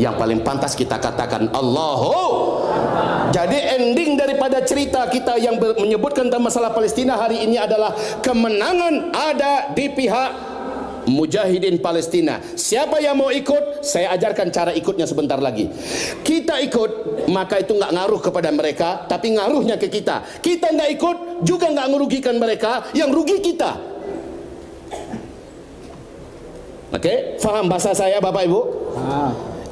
Yang paling pantas kita katakan Allahu. Jadi ending daripada cerita kita yang menyebutkan tentang masalah Palestina hari ini adalah kemenangan ada di pihak Mujahidin Palestina. Siapa yang mau ikut, saya ajarkan cara ikutnya sebentar lagi. Kita ikut, maka itu nggak ngaruh kepada mereka, tapi ngaruhnya ke kita. Kita nggak ikut, juga nggak merugikan mereka, yang rugi kita. Oke, faham bahasa saya Bapak Ibu?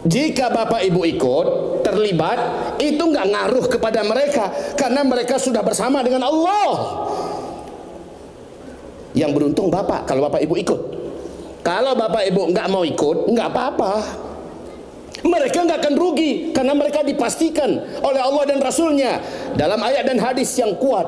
Jika Bapak Ibu ikut, terlibat, itu nggak ngaruh kepada mereka, karena mereka sudah bersama dengan Allah. Yang beruntung Bapak kalau Bapak Ibu ikut. Kalau Bapak Ibu nggak mau ikut, nggak apa-apa. Mereka nggak akan rugi, karena mereka dipastikan oleh Allah dan Rasulnya dalam ayat dan hadis yang kuat,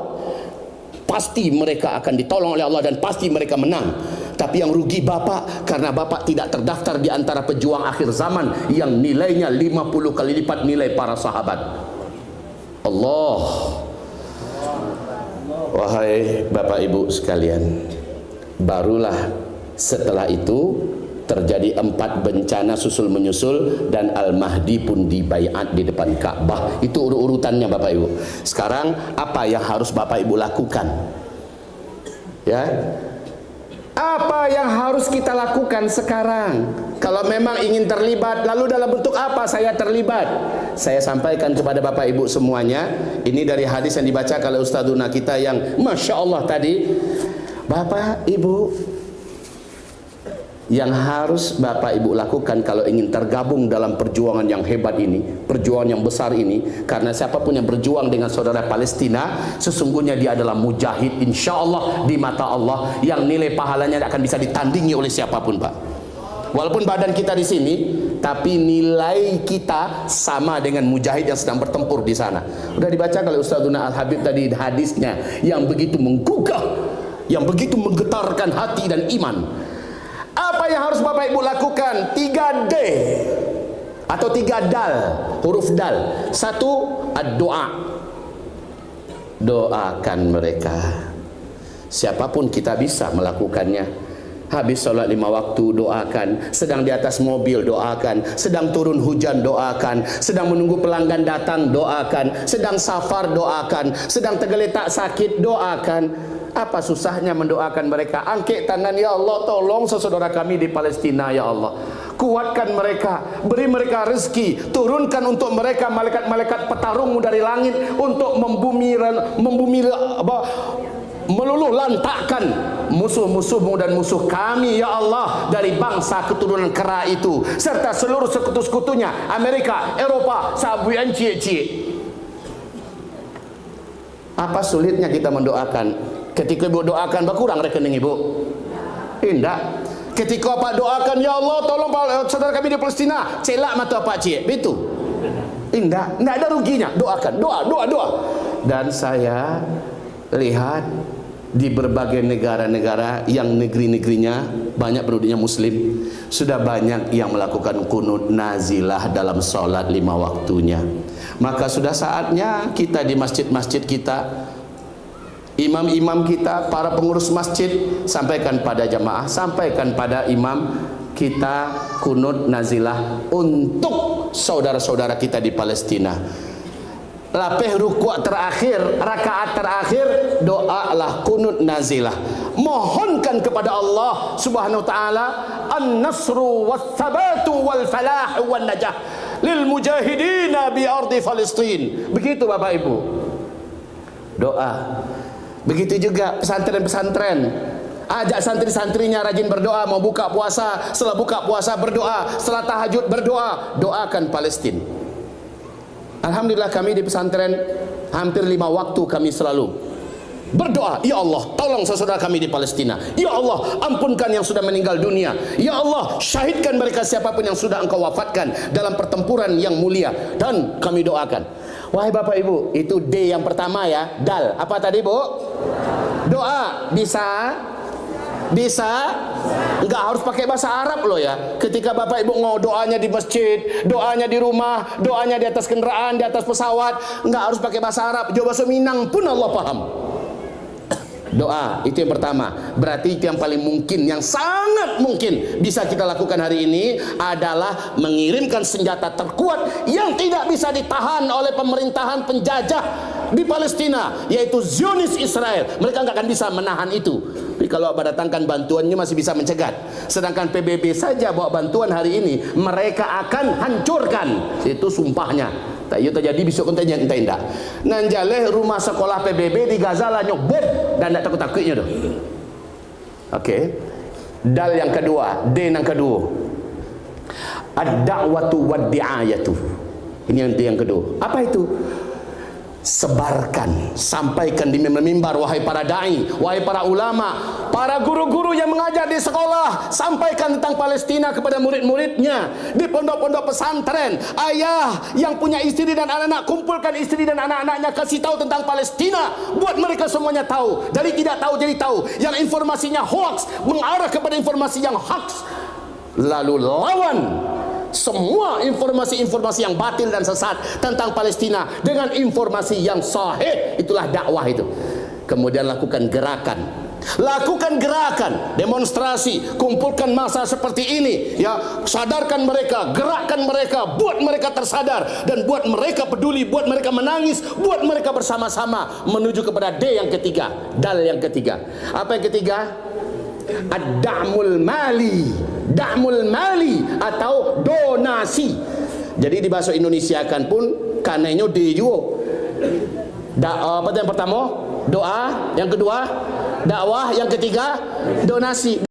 pasti mereka akan ditolong oleh Allah dan pasti mereka menang. Tapi yang rugi Bapak, karena Bapak tidak terdaftar di antara pejuang akhir zaman yang nilainya 50 kali lipat nilai para sahabat. Allah. Wahai Bapak Ibu sekalian, barulah setelah itu terjadi 4 bencana susul menyusul dan Al-Mahdi pun dibaiat di depan Ka'bah. Itu urutannya Bapak Ibu. Sekarang apa yang harus Bapak Ibu lakukan? Ya, apa yang harus kita lakukan sekarang? Kalau memang ingin terlibat, lalu dalam bentuk apa saya terlibat? Saya sampaikan kepada Bapak Ibu semuanya. Ini dari hadis yang dibaca oleh Ustadzuna kita yang Masya Allah tadi. Bapak Ibu, yang harus Bapak Ibu lakukan kalau ingin tergabung dalam perjuangan yang hebat ini, perjuangan yang besar ini, karena siapapun yang berjuang dengan saudara Palestina, sesungguhnya dia adalah mujahid, insya Allah di mata Allah, yang nilai pahalanya akan bisa ditandingi oleh siapapun Pak. Walaupun badan kita di sini, tapi nilai kita sama dengan mujahid yang sedang bertempur di sana. Udah dibaca oleh Ustadzuna Al-Habib tadi hadisnya yang begitu menggugah, yang begitu menggetarkan hati dan iman. Apa yang harus Bapak Ibu lakukan? 3D atau 3 dal, huruf dal. 1, doa. Doakan mereka. Siapapun kita bisa melakukannya. Habis sholat 5 waktu doakan, sedang di atas mobil doakan, sedang turun hujan doakan, sedang menunggu pelanggan datang doakan, sedang safar doakan, sedang tergeletak sakit doakan. Apa susahnya mendoakan mereka? Angkat tangan, ya Allah tolong saudara kami di Palestina ya Allah. Kuatkan mereka, beri mereka rezeki, turunkan untuk mereka malaikat-malaikat petarungmu dari langit untuk meluluh lantakkan musuh-musuhmu dan musuh kami ya Allah dari bangsa keturunan kera itu serta seluruh sekutu-sekutunya Amerika, Eropa, sabuan cie-cie. Apa sulitnya kita mendoakan? Ketika ibu doakan berkurang rekening ibu? Tidak. Ketika Pak doakan, ya Allah tolong saudara kami di Palestina, celak mata Pak Cik, itu tidak ada ruginya. Doakan, doa. Dan saya lihat di berbagai negara-negara yang negeri-negerinya banyak penduduknya muslim, sudah banyak yang melakukan kunut nazilah dalam sholat 5 waktunya. Maka sudah saatnya kita di masjid-masjid kita, imam-imam kita, para pengurus masjid, sampaikan pada jamaah, sampaikan pada imam kita kunut nazilah untuk saudara-saudara kita di Palestina. Lapeh rukuk terakhir, rakaat terakhir, doalah kunut nazilah. Mohonkan kepada Allah Subhanahu wa taala an-nasru was-sabatu wal-falah wan-najah lil mujahidina bi ardi Palestin. Begitu Bapak Ibu. Doa. Begitu juga pesantren-pesantren, ajak santri-santrinya rajin berdoa, mau buka puasa, setelah buka puasa berdoa, setelah tahajud berdoa, doakan Palestina. Alhamdulillah kami di pesantren hampir 5 waktu kami selalu berdoa, ya Allah tolong saudara kami di Palestina, ya Allah ampunkan yang sudah meninggal dunia, ya Allah syahidkan mereka siapapun yang sudah Engkau wafatkan dalam pertempuran yang mulia, dan kami doakan. Wahai Bapak Ibu, itu D yang pertama ya, dal. Apa tadi Bu? Doa. Bisa? Enggak harus pakai bahasa Arab loh ya. Ketika Bapak Ibu mau doanya di masjid, doanya di rumah, doanya di atas kendaraan, di atas pesawat, enggak harus pakai bahasa Arab. Jauh bahasa Minang pun Allah paham. Doa, itu yang pertama. Berarti itu yang paling mungkin, yang sangat mungkin bisa kita lakukan hari ini adalah mengirimkan senjata terkuat yang tidak bisa ditahan oleh pemerintahan penjajah di Palestina, yaitu Zionis Israel. Mereka nggak akan bisa menahan itu. Tapi kalau datangkan bantuannya masih bisa mencegat. Sedangkan PBB saja bawa bantuan hari ini, mereka akan hancurkan. Itu sumpahnya. Tak iya terjadi besok konten yang entah. Nanjale rumah sekolah PBB di Gaza lah nyobom dan tak takut-takutnya tu. Okey. Dal yang kedua, D yang kedua. Ad-da'watu wad-di'ayatu. Ini yang D yang kedua. Apa itu? Sebarkan, sampaikan di mimbar, wahai para dai, wahai para ulama, para guru-guru yang mengajar di sekolah, sampaikan tentang Palestina kepada murid-muridnya. Di pondok-pondok pesantren, ayah yang punya istri dan anak-anak, kumpulkan istri dan anak-anaknya, kasih tahu tentang Palestina, buat mereka semuanya tahu. Dari tidak tahu jadi tahu. Yang informasinya hoax mengarah kepada informasi yang hoax, lalu lawan semua informasi-informasi yang batil dan sesat tentang Palestina dengan informasi yang sahih. Itulah dakwah itu. Kemudian lakukan gerakan, demonstrasi, kumpulkan massa seperti ini, ya, sadarkan mereka, gerakkan mereka, buat mereka tersadar dan buat mereka peduli, buat mereka menangis, buat mereka bersama-sama menuju kepada D yang ketiga, dal yang ketiga. Apa yang ketiga? Ad-da'mul mali, da'mul mali atau donasi. Jadi di bahasa Indonesia kan pun kanenya D juga. Apa yang pertama? Doa, yang kedua dakwah, yang ketiga donasi.